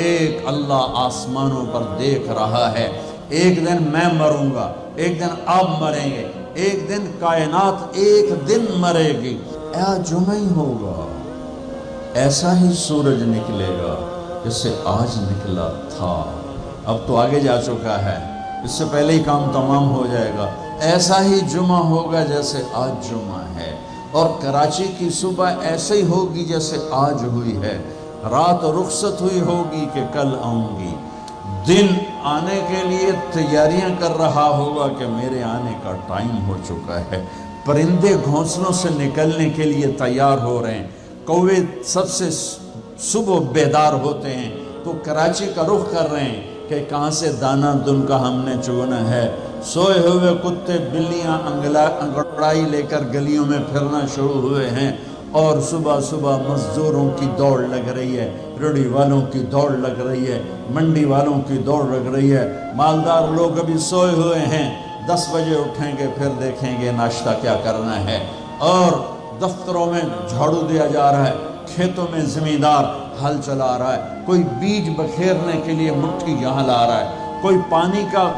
ایک اللہ آسمانوں پر دیکھ رہا ہے۔ ایک دن میں مروں گا، ایک دن آپ مریں گے، ایک دن کائنات ایک دن مرے گی، جمعہ ہی ہوگا، ایسا ہی سورج نکلے گا جیسے آج نکلا تھا۔ اب تو آگے جا چکا ہے، اس سے پہلے ہی کام تمام ہو جائے گا۔ ایسا ہی جمعہ ہوگا جیسے آج جمعہ ہے، اور کراچی کی صبح ایسے ہی ہوگی جیسے آج ہوئی ہے۔ رات رخصت ہوئی ہوگی کہ کل آؤں گی، دن آنے کے لیے تیاریاں کر رہا ہوگا کہ میرے آنے کا ٹائم ہو چکا ہے۔ پرندے گھونسلوں سے نکلنے کے لیے تیار ہو رہے ہیں، کوے سب سے صبح بیدار ہوتے ہیں تو کراچی کا رخ کر رہے ہیں کہ کہاں سے دانہ دن کا ہم نے چگنا ہے۔ سوئے ہوئے کتے بلیاں انگڑائی لے کر گلیوں میں پھرنا شروع ہوئے ہیں، اور صبح صبح مزدوروں کی دوڑ لگ رہی ہے، ریڑھی والوں کی دوڑ لگ رہی ہے، منڈی والوں کی دوڑ لگ رہی ہے۔ مالدار لوگ ابھی سوئے ہوئے ہیں، 10 بجے اٹھیں گے، پھر دیکھیں گے ناشتہ کیا کرنا ہے۔ اور دفتروں میں جھاڑو دیا جا رہا ہے، کھیتوں میں زمیندار ہل چلا رہا ہے، کوئی بیج بکھیرنے کے لیے مٹھی یہاں لا رہا ہے، کوئی پانی کا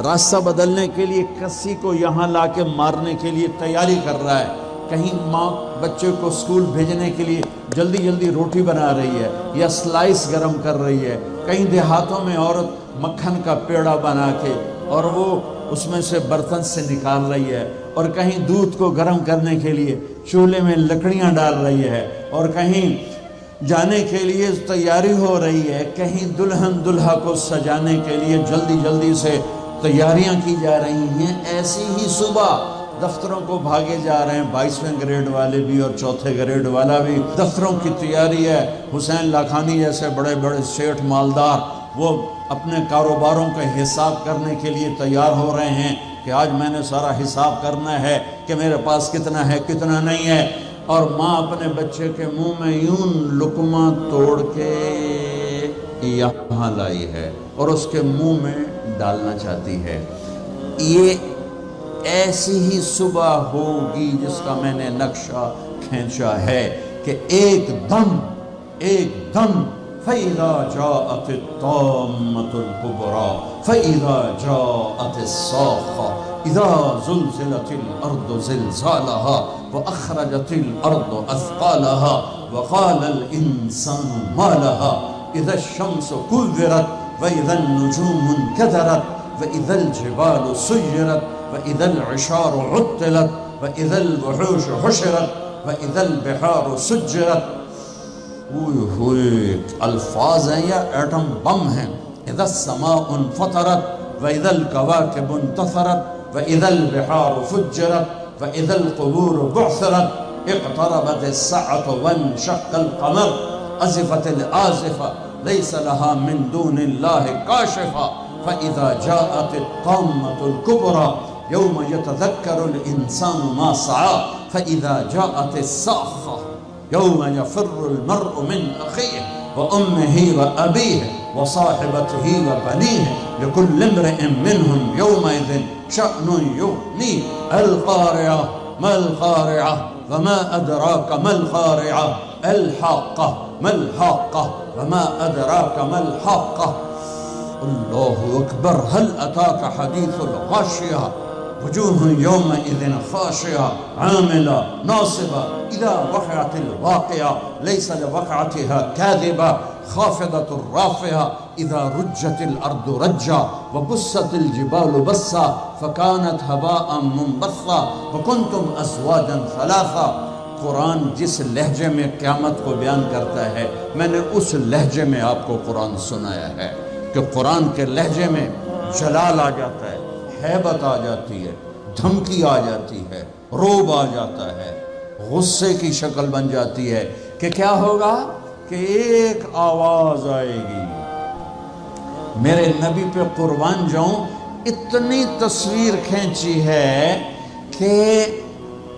راستہ بدلنے کے لیے کسی کو یہاں لا کے مارنے کے لیے تیاری کر رہا ہے۔ کہیں ماں بچے کو اسکول بھیجنے کے لیے جلدی جلدی روٹی بنا رہی ہے یا سلائس گرم کر رہی ہے۔ کہیں دیہاتوں میں عورت مکھن کا پیڑا بنا کے اور وہ اس میں سے برتن سے نکال رہی ہے، اور کہیں دودھ کو گرم کرنے کے لیے چولہے میں لکڑیاں ڈال رہی ہے، اور کہیں جانے کے لیے تیاری ہو رہی ہے، کہیں دلہن دلہا کو سجانے کے لیے جلدی جلدی سے تیاریاں کی جا رہی ہیں۔ ایسی ہی صبح دفتروں کو بھاگے جا رہے ہیں، 22ویں گریڈ والے بھی اور 4تھے گریڈ والا بھی۔ دفتروں کی تیاری ہے، حسین لاکھانی جیسے بڑے بڑے سیٹھ مالدار وہ اپنے کاروباروں کا حساب کرنے کے لیے تیار ہو رہے ہیں کہ آج میں نے سارا حساب کرنا ہے کہ میرے پاس کتنا ہے کتنا نہیں ہے۔ اور ماں اپنے بچے کے منہ میں یوں لقمہ توڑ کے یہاں لائی ہے اور اس کے منہ میں ڈالنا چاہتی ہے۔ یہ ایسی ہی صبح ہوگی جس کا میں نے نقشہ کھینچا ہے کہ ایک دم فَإِذَا جَاءَتِ الطَّامَّةُ الْكُبْرَى فَإِذَا جَاءَتِ الصَّاخَّةُ إِذَا زُلْزِلَتِ الْأَرْضُ زِلْزَالَهَا وَأَخْرَجَتِ الْأَرْضُ أَثْقَالَهَا وَقَالَ الْإِنسَانُ مَا لَهَا إِذَا الشَّمْسُ كُوِّرَتْ وَإِذَا النُّجُومُ انكَدَرَتْ وَإِذَا الْجِبَالُ سُيِّرَتْ وَإِذَا الْعِشَارُ عُطِّلَتْ وَإِذَا الْوُحُوشُ حُشِرَتْ وَإِذَا الْبِحَارُ سُجِّرَتْ۔ ہوئے الفاظ ہیں یا ایٹم بم ہیں۔ اذا السماء انفطرت واذا الكواكب انتثرت واذا البحار فجرت واذا القبور بعثرت اقتربت الساعة وانشق القمر ازفت الآزفة ليس لها من دون الله كاشفة فاذا جاءت الطامة الكبرى يوم يتذكر الانسان ما سعى فاذا جاءت الصاخة يوم يفر المرء من أخيه وأمه وأبيه وصاحبته وبنيه لكل امرئ منهم يومئذ شأن يغنيه القارعة ما القارعة وما أدراك ما القارعة الحاقة ما الحاقة وما أدراك ما الحاقة الله أكبر هل أتاك حديث الغاشية وجوه يومئذ خاشعة عاملة ناصبة إذا وقعت الواقعة ليس لوقعتها كاذبة خافضة رافعة إذا رجت الأرض رجا وبست الجبال بسا فكانت هباء منبثا وكنتم أزواجا ثلاثا۔ قرآن جس لہجے میں قیامت کو بیان کرتا ہے میں نے اس لہجے میں آپ کو قرآن سنایا ہے کہ قرآن کے لہجے میں جلال آ جاتا ہے، ہیبت آ جاتی ہے، دھمکی آ جاتی ہے، روب آ جاتا ہے، غصے کی شکل بن جاتی ہے کہ کیا ہوگا کہ ایک آواز آئے گی۔ میرے نبی پہ قربان جاؤں، اتنی تصویر کھینچی ہے کہ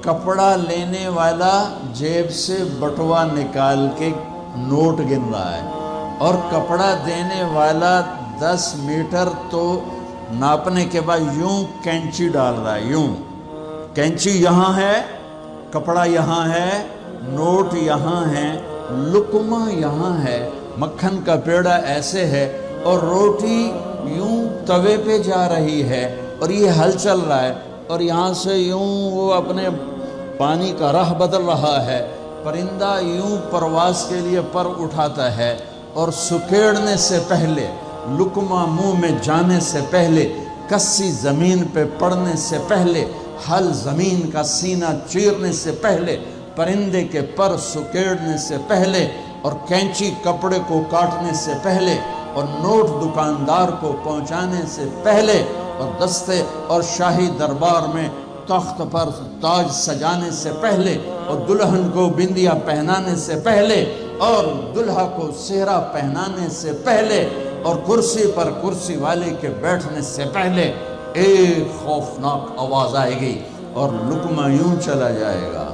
کپڑا لینے والا جیب سے بٹوا نکال کے نوٹ گن رہا ہے اور کپڑا دینے والا 10 میٹر تو ناپنے کے بعد یوں کینچی ڈال رہا ہے، یوں کینچی یہاں ہے، کپڑا یہاں ہے، نوٹ یہاں ہے، لقمہ یہاں ہے، مکھن کا پیڑا ایسے ہے اور روٹی یوں توے پہ جا رہی ہے اور یہ ہل چل رہا ہے اور یہاں سے یوں وہ اپنے پانی کا راہ بدل رہا ہے. پرندہ یوں پرواز کے لیے پر اٹھاتا ہے اور سکیڑنے سے پہلے، لقمہ منہ میں جانے سے پہلے، کسی زمین پہ پڑنے سے پہلے، ہل زمین کا سینہ چیرنے سے پہلے، پرندے کے پر سکیڑنے سے پہلے، اور کینچی کپڑے کو کاٹنے سے پہلے، اور نوٹ دکاندار کو پہنچانے سے پہلے، اور دستے اور شاہی دربار میں تخت پر تاج سجانے سے پہلے، اور دلہن کو بندیا پہنانے سے پہلے، اور دلہا کو سہرا پہنانے سے پہلے، اور کرسی پر کرسی والے کے بیٹھنے سے پہلے ایک خوفناک آواز آئے گی اور لقمہ یوں چلا جائے گا.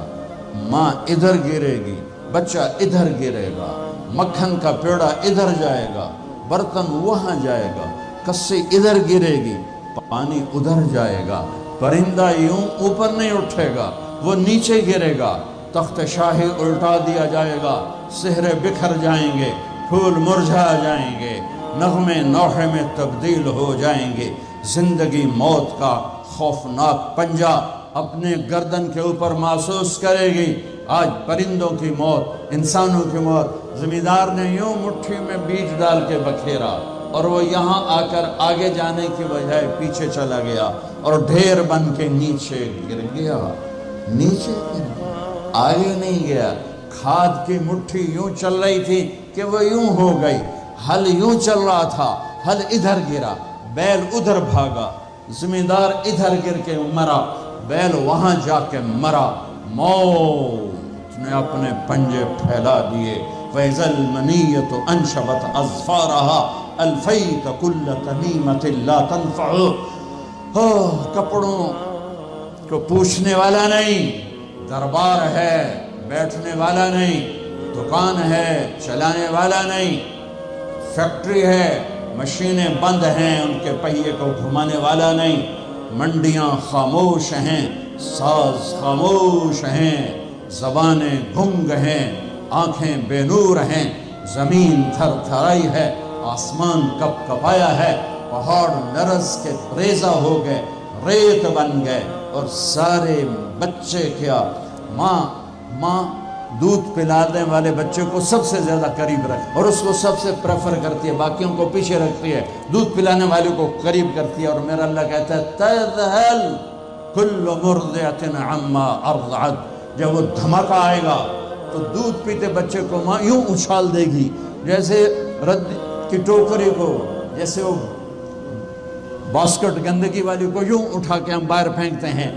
ماں ادھر گرے گی، بچہ ادھر گرے گا، مکھن کا پیڑا ادھر جائے گا، برتن وہاں جائے گا، کسی ادھر گرے گی، پانی ادھر جائے گا، پرندہ یوں اوپر نہیں اٹھے گا، وہ نیچے گرے گا، تخت شاہی الٹا دیا جائے گا، سہرے بکھر جائیں گے، پھول مرجھا جائیں گے، نغمے نوحے میں تبدیل ہو جائیں گے. زندگی موت کا خوفناک پنجہ اپنے گردن کے اوپر محسوس کرے گی. آج پرندوں کی موت، انسانوں کی موت، زمیندار نے یوں مٹھی میں بیج ڈال کے بکھیرا اور وہ یہاں آ کر آگے جانے کی بجائے پیچھے چلا گیا اور ڈھیر بن کے نیچے گر گیا. نیچے گر گیا، آگے نہیں گیا. کھاد کی مٹھی یوں چل رہی تھی کہ وہ یوں ہو گئی. ہل یوں چل رہا تھا، ہل ادھر گرا، بیل ادھر بھاگا، زمیندار ادھر گر کے مرا، بیل وہاں جا کے مرا. موت نے اپنے پنجے پھیلا دیے. فَإِذَا الْمَنِيَّةُ أَنْشَبَتْ أَظْفَارَهَا أَلْفَيْتَ كُلَّ تَمِيمَةٍ لَا تَنْفَعُ. کپڑوں کو پوچھنے والا نہیں، دربار ہے بیٹھنے والا نہیں، دکان ہے چلانے والا نہیں، فیکٹری ہے مشینیں بند ہیں ان کے پہیے کو گھمانے والا نہیں، منڈیاں خاموش ہیں، ساز خاموش ہیں، زبانیں گنگ ہیں، آنکھیں بے نور ہیں، زمین تھر تھرائی ہے، آسمان کپ کپایا ہے، پہاڑ لرز کے ریزہ ہو گئے، ریت بن گئے، اور سارے بچے کیا، ماں دودھ پلانے والے بچے کو سب سے زیادہ قریب رکھ اور اس کو سب سے پریفر کرتی ہے، باقیوں کو پیچھے رکھتی ہے، دودھ پلانے والے کو قریب کرتی ہے. اور میرا اللہ کہتا ہے تذہل کل مرضعۃ عما ارضعت. جب وہ دھماکہ آئے گا تو دودھ پیتے بچے کو ماں یوں اچھال دے گی جیسے رد کی ٹوکری کو، جیسے وہ باسکٹ گندگی والی کو یوں اٹھا کے ہم باہر پھینکتے ہیں.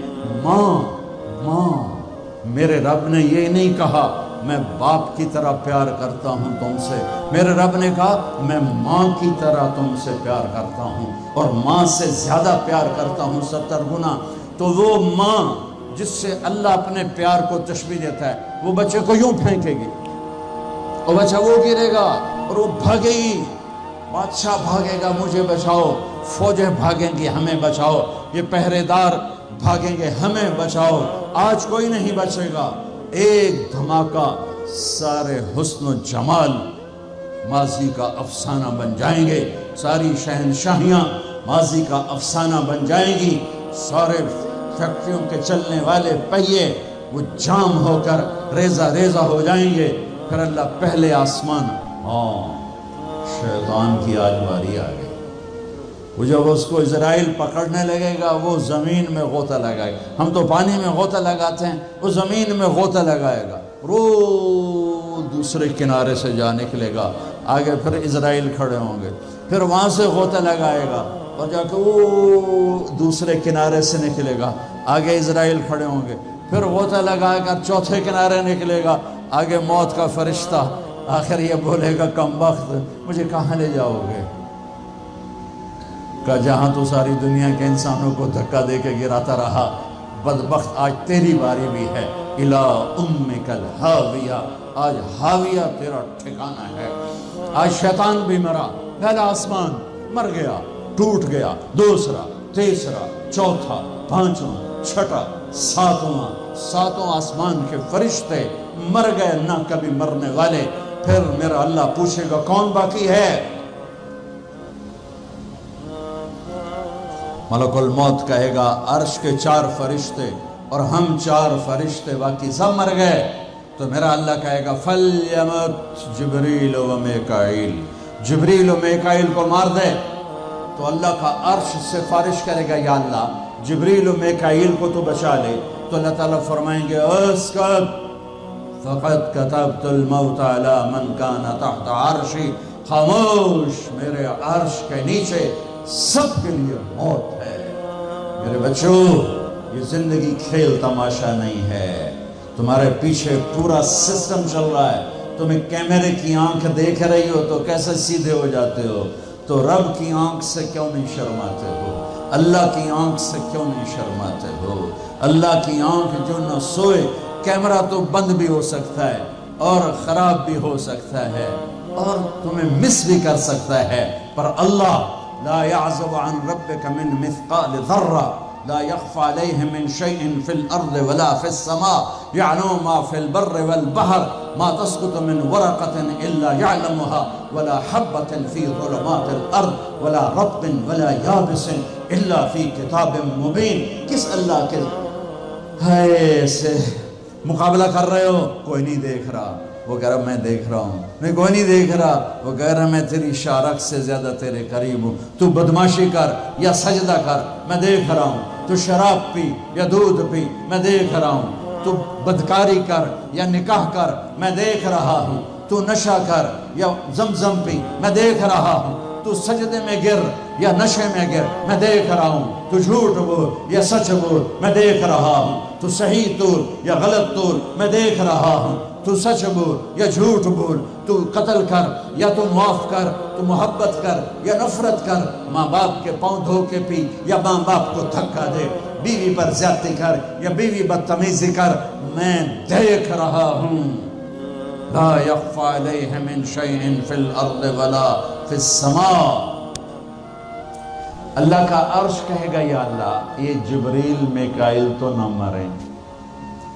ماں میرے رب نے یہ نہیں کہا میں باپ کی طرح پیار کرتا ہوں تم سے، میرے رب نے کہا میں ماں کی طرح تم سے پیار کرتا ہوں، اور ماں سے زیادہ پیار کرتا ہوں 70 گنا. تو وہ ماں جس سے اللہ اپنے پیار کو تشبیہ دیتا ہے وہ بچے کو یوں پھینکے گی اور بچہ وہ گرے گا اور وہ بھاگے گی. بادشاہ بھاگے گا مجھے بچاؤ، فوجیں بھاگیں گی ہمیں بچاؤ، یہ پہرے دار بھاگیں گے ہمیں بچاؤ. آج کوئی نہیں بچے گا. ایک دھماکہ، سارے حسن و جمال ماضی کا افسانہ بن جائیں گے، ساری شہنشاہیاں ماضی کا افسانہ بن جائیں گی، سارے فیکٹریوں کے چلنے والے پہیے وہ جام ہو کر ریزہ ریزہ ہو جائیں گے. پھر اللہ پہلے آسمان، شیطان کی آج باری آ گئی. وہ جب اس کو اسرائیل پکڑنے لگے گا وہ زمین میں غوطہ لگائے گا. ہم تو پانی میں غوطہ لگاتے ہیں، وہ زمین میں غوطہ لگائے گا، دوسرے کنارے سے جا نکلے گا. آگے پھر اسرائیل کھڑے ہوں گے، پھر وہاں سے غوطہ لگائے گا اور جا کے وہ دوسرے کنارے سے نکلے گا. آگے اسرائیل کھڑے ہوں گے، پھر غوطہ لگا کر چوتھے کنارے نکلے گا. آگے موت کا فرشتہ آخر یہ بولے گا کم بخت مجھے کہاں لے جاؤ گے؟ کہ جہاں تو ساری دنیا کے انسانوں کو دھکا دے کے گراتا رہا، بدبخت آج تیری باری بھی ہے. الا امک الہاویہ، آج ہاویہ تیرا ٹھکانہ ہے. آج شیطان بھی مرا، پہلا آسمان مر گیا، ٹوٹ گیا، دوسرا، تیسرا، چوتھا، پانچواں، چھٹا، ساتواں آسمان کے فرشتے مر گئے، نہ کبھی مرنے والے. پھر میرا اللہ پوچھے گا کون باقی ہے؟ ملک الموت کہے گا عرش کے 4 فرشتے اور ہم 4 فرشتے باقی سب مر گئے. تو میرا اللہ کہے گا فَلْيَمُتْ جبریل و میکائیل، جبریل و میکائیل کو مار دے. تو اللہ کا عرش سفارش کرے گا یا اللہ جبریل و میکائیل کو تو بچا لے. تو اللہ تعالیٰ فرمائیں گے اسکت فقد کتبت الموت علی من کان تحت عرشی، خاموش، میرے عرش کے نیچے سب کے لیے موت ہے. میرے بچوں، یہ زندگی کھیل تماشا نہیں ہے. تمہارے پیچھے پورا سسٹم چل رہا ہے. تمہیں کیمرے کی آنکھ دیکھ رہی ہو تو کیسے سیدھے ہو جاتے ہو؟ تو رب کی آنکھ سے کیوں نہیں شرماتے ہو؟ اللہ کی آنکھ سے کیوں نہیں شرماتے ہو؟ اللہ کی آنکھ جو نہ سوئے. کیمرہ تو بند بھی ہو سکتا ہے اور خراب بھی ہو سکتا ہے اور تمہیں مس بھی کر سکتا ہے، پر اللہ لا يعزب عن ربك من مثقال ذرة لا يخفى عليه من شيء في الأرض ولا في السماء يعلم ما في البر والبحر ما تسقط من ورقة إلا يعلمها ولا حبة في ظلمات الأرض ولا رطب ولا يابس إلا في كتاب مبين. کس اللہ کے ہے سے مقابلہ کر رہے ہو؟ کوئی نہیں دیکھ رہا. وہ کہہ رہا میں دیکھ رہا ہوں. میں کوئی نہیں دیکھ رہا. وہ کہہ رہا میں تیری شارک سے زیادہ تیرے قریب ہوں. تو بدماشی کر یا سجدہ کر، میں دیکھ رہا ہوں. تو شراب پی یا دودھ پی، میں دیکھ رہا ہوں. تو بدکاری کر یا نکاح کر، میں دیکھ رہا ہوں. تو نشہ کر یا زمزم پی، میں دیکھ رہا ہوں. تو سجدے میں گر یا نشے میں گر، میں دیکھ رہا ہوں. تو جھوٹ بول یا سچ بول، میں دیکھ رہا ہوں. تو صحیح طور یا غلط طور، میں دیکھ رہا ہوں. تو سچ بول یا جھوٹ بول، تو قتل کر یا تو معاف کر، تو محبت کر یا نفرت کر. ماں باپ کے پاؤں دھو کے پی یا ماں باپ کو دھکا دے. بیوی پر زیادتی کر یا بیوی بدتمیزی کر، میں دیکھ رہا ہوں. لا يخفى عليه من شيء في الارض ولا في السماء. اللہ کا عرش کہے گا یا اللہ یہ جبریل میکائیل تو نہ مریں،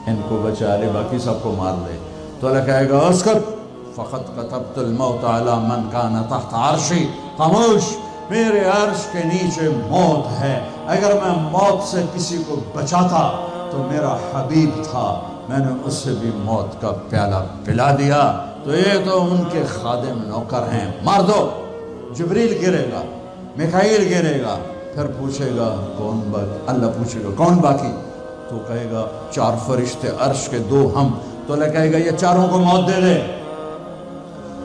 ان کو بچا لے، باقی سب کو مار دے. تو اللہ کہے گا اسکت فقط کتبت الموت علی من کان تحت عرشی، خاموش، میرے عرش کے نیچے موت ہے. اگر میں موت سے کسی کو بچاتا تو میرا حبیب تھا، میں نے اسے بھی موت کا پیالہ پلا دیا. تو یہ تو ان کے خادم نوکر ہیں، مار دو. جبریل گرے گا، میکائیل گرے گا، پھر پوچھے گا کون باقی؟ اللہ پوچھے گا کون باقی؟ تو کہے گا 4 فرشتے عرش کے 2 ہم. تو اللہ کہے گا یہ 4 کو موت دے دے.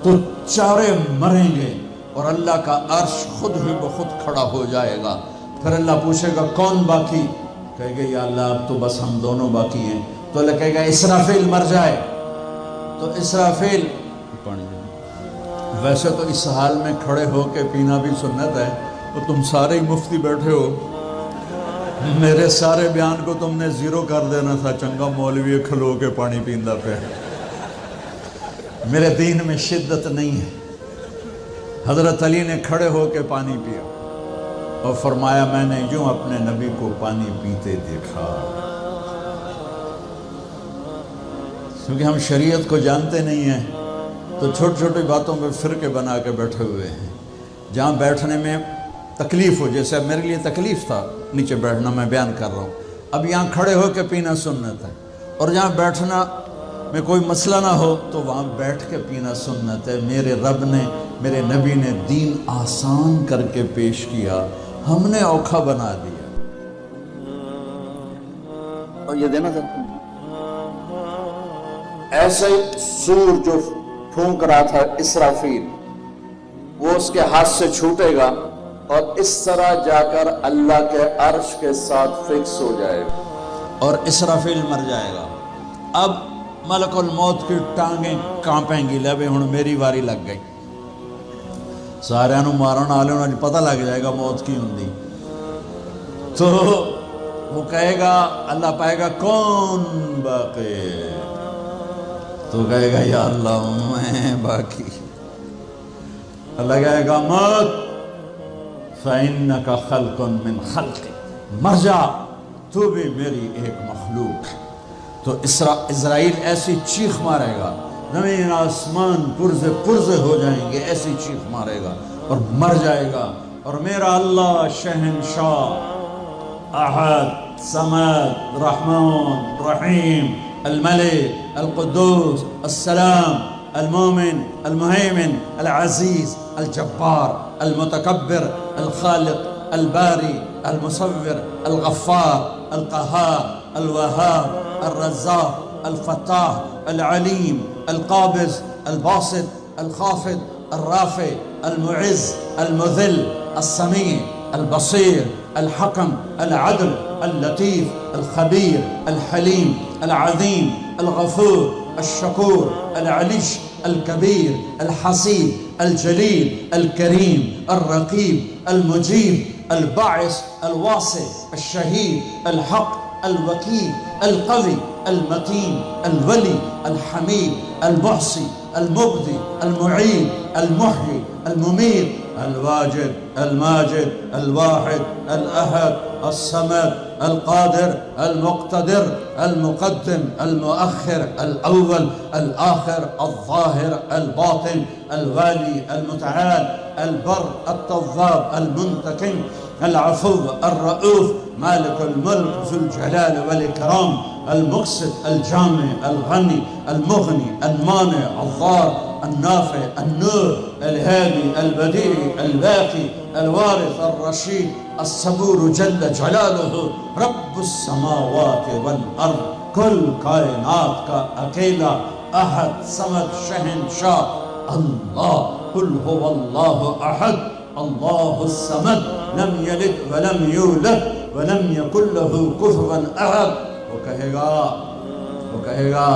تو 4 مریں گے اور اللہ کا عرش خود ہی بخود کھڑا ہو جائے گا. پھر اللہ پوچھے گا کون باقی؟ کہے گا یا اللہ اب تو بس ہم دونوں باقی ہیں. تو اللہ کہے گا اسرافیل مر جائے. تو اسرافیل، ویسے تو اس حال میں کھڑے ہو کے پینا بھی سنت ہے، تو تم سارے ہی مفتی بیٹھے ہو، میرے سارے بیان کو تم نے زیرو کر دینا تھا. چنگا مولوی کھلو کے پانی پیندا پہ. میرے دین میں شدت نہیں ہے. حضرت علی نے کھڑے ہو کے پانی پیا اور فرمایا میں نے یوں اپنے نبی کو پانی پیتے دیکھا. کیونکہ ہم شریعت کو جانتے نہیں ہیں تو چھوٹی چھوٹی باتوں پہ فرقے بنا کے بیٹھے ہوئے ہیں. جہاں بیٹھنے میں تکلیف ہو، جیسے میرے لیے تکلیف تھا نیچے بیٹھنا، میں بیان کر رہا ہوں. اب یہاں کھڑے ہو کے پینا سنت ہے، اور جہاں بیٹھنا میں کوئی مسئلہ نہ ہو تو وہاں بیٹھ کے پینا سنت ہے. میرے رب نے، میرے نبی نے دین آسان کر کے پیش کیا، ہم نے اوکھا بنا دیا. اور یہ دینا ضرور ایسے سور جو پھونک رہا تھا اسرافیل، وہ اس کے ہاتھ سے چھوٹے گا اور اس طرح جا کر اللہ کے عرش کے ساتھ فکس ہو جائے گا اور اسرافیل مر جائے گا. اب ملک الموت کی ٹانگیں کانپیں گی، لے ہن میری واری لگ گئی. سارے نو مارن والے نو پتہ لگ جائے گا موت کی ہوندی. تو وہ کہے گا، اللہ پائے گا کون باقی؟ تو کہے گا یا اللہ میں باقی. اللہ کہے گا موت فَإِنَّكَ خَلْقٌ مِّن خَلْقِ، مر جا، تو بھی میری ایک مخلوق ہے. تو اسرائیل ایسی چیخ مارے گا زمین آسمان پرزے پرزے ہو جائیں گے، ایسی چیخ مارے گا اور مر جائے گا۔ اور میرا اللہ شہنشاہ، احد، صمد، رحمان، رحیم، الملك، القدوس، السلام، المؤمن، المهيمن، العزيز، الجبار، المتكبر، الخالق، الباري، المصور، الغفار، القهار، الوهاب، الرزاق، الفتاح، العليم، القابض، الباسط، الخافض، الرافع، المعز، المذل، السميع، البصير، الحكم، العدل، اللطيف، الخبير، الحليم، العظيم، الغفور، الشكور، العلي، الكبير، الحسيب، الجليل، الكريم، الرقيب، المجيب، الباعث، الواسع، الشهيد، الحق، الوكيل، القوي، المتين، الولي، الحميد، المحصي، المبدي، المعيد، المحيي، المميت، الواجد، الماجد، الواحد، الأحد، الصمد، القادر، المقتدر، المقدم، المؤخر، الأول، الآخر، الظاهر، الباطن، الوالي، المتعال، البر، التواب، المنتقم، العفو، الرؤوف، مالك الملك ذو الجلال والإكرام، المقسط، الجامع، الغني، المغني، المانع، الضار، النافع، النور، الهادي، البديع، الباقي، الوارث، الرشيد، الصبور جل جلاله، رب السماوات والارض، کل کائنات کا اکیلا احد صمد شہنشاہ اللہ، قل هو اللہ احد اللہ الصمد لم یلد ولم یولد ولم یکن له کفوا احد۔ وہ کہے گا، وہ کہے گا،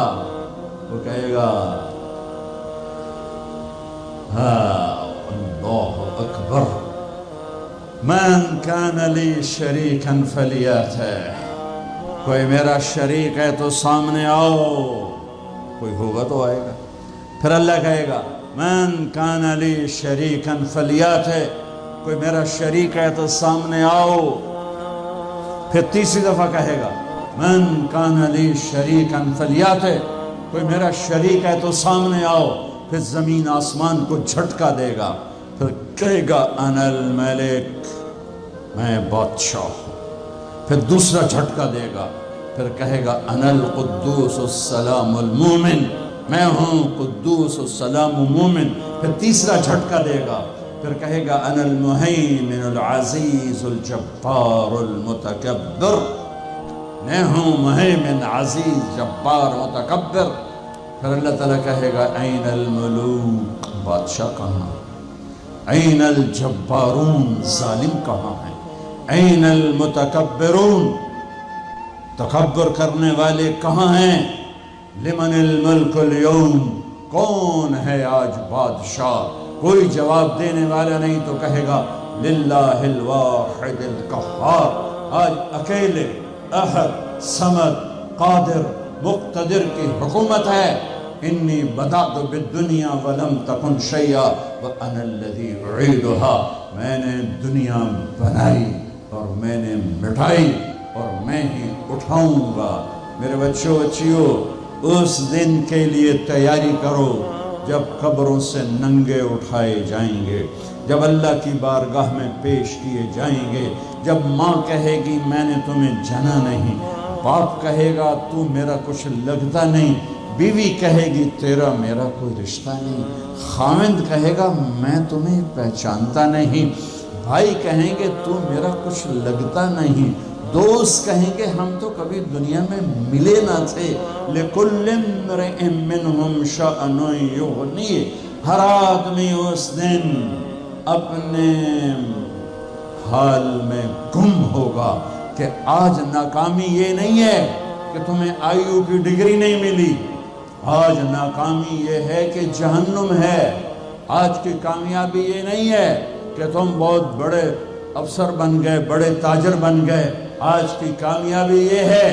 وہ کہے گا اللہ اکبر، من کان لی شریکا فلیاتہ، کوئی میرا شریک ہے تو سامنے آؤ، کوئی ہوگا تو آئے گا۔ پھر اللہ کہے گا من کان لی شریکا فلیاتہ، کوئی میرا شریک ہے تو سامنے آؤ۔ پھر تیسری دفعہ کہے گا من کان لی شریکا فلیاتہ، کوئی میرا شریک ہے تو سامنے آؤ۔ پھر زمین آسمان کو جھٹکا دے گا، پھر کہے گا انا الملک، میں بادشاہ ہوں۔ پھر دوسرا جھٹکا دے گا، پھر کہے گا انا القدوس السلام المومن، میں ہوں قدوس السلام مومن۔ پھر تیسرا جھٹکا دے گا، پھر کہے گا انا المہیمن العزیز الجبار المتکبر، میں ہوں مہیمن عزیز جبار متکبر۔ پھر اللہ تعالیٰ کہے گا این الملوک، بادشاہ کہاں، این الجبارون، ظالم کہاں ہیں، این المتکبرون، تکبر کرنے والے کہاں ہیں، لمن الملک اليوم، کون ہے آج بادشاہ؟ کوئی جواب دینے والا نہیں تو کہے گا للہ الواحد القہار، آج اکیلے احد صمد قادر مقتدر کی حکومت ہے۔ انی بدأت بالدنیا ولم تکن شیئا وانا الذی اعیدها، میں نے دنیا بنائی اور میں نے مٹائی اور میں ہی اٹھاؤں گا۔ میرے بچوں بچیوں، اس دن کے لیے تیاری کرو جب قبروں سے ننگے اٹھائے جائیں گے، جب اللہ کی بارگاہ میں پیش کیے جائیں گے، جب ماں کہے گی میں نے تمہیں جنا نہیں، باپ کہے گا تو میرا کچھ لگتا نہیں، بیوی کہے گی تیرا میرا کوئی رشتہ نہیں، خاوند کہے گا میں تمہیں پہچانتا نہیں، بھائی کہیں گے تو میرا کچھ لگتا نہیں، دوست کہیں گے ہم تو کبھی دنیا میں ملے نہ تھے۔ لِكُلِّ امْرِئٍ مِّنْهُمْ شَأْنٌ يُغْنِيهِ، ہر آدمی اس دن اپنے حال میں گم ہوگا کہ آج ناکامی یہ نہیں ہے کہ تمہیں آئیو کی ڈگری نہیں ملی، آج ناکامی یہ ہے کہ جہنم ہے، آج کی کامیابی یہ نہیں ہے کہ تم بہت بڑے افسر بن گئے، بڑے تاجر بن گئے، آج کی کامیابی یہ ہے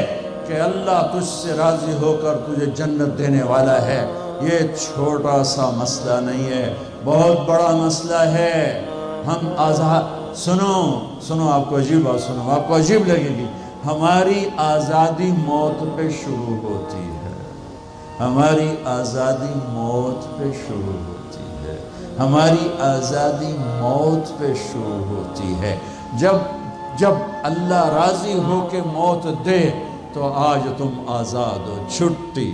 کہ اللہ تجھ سے راضی ہو کر تجھے جنت دینے والا ہے۔ یہ چھوٹا سا مسئلہ نہیں ہے، بہت بڑا مسئلہ ہے۔ ہم آزاد، سنو آپ کو عجیب بات سنو، آپ کو عجیب لگے گی، ہماری آزادی موت پہ شروع ہوتی ہے۔ ہماری آزادی موت پہ شروع ہوتی ہے، ہماری آزادی موت پہ شروع ہوتی ہے۔ جب اللہ راضی ہو کے موت دے تو آج تم آزاد ہو، چھٹی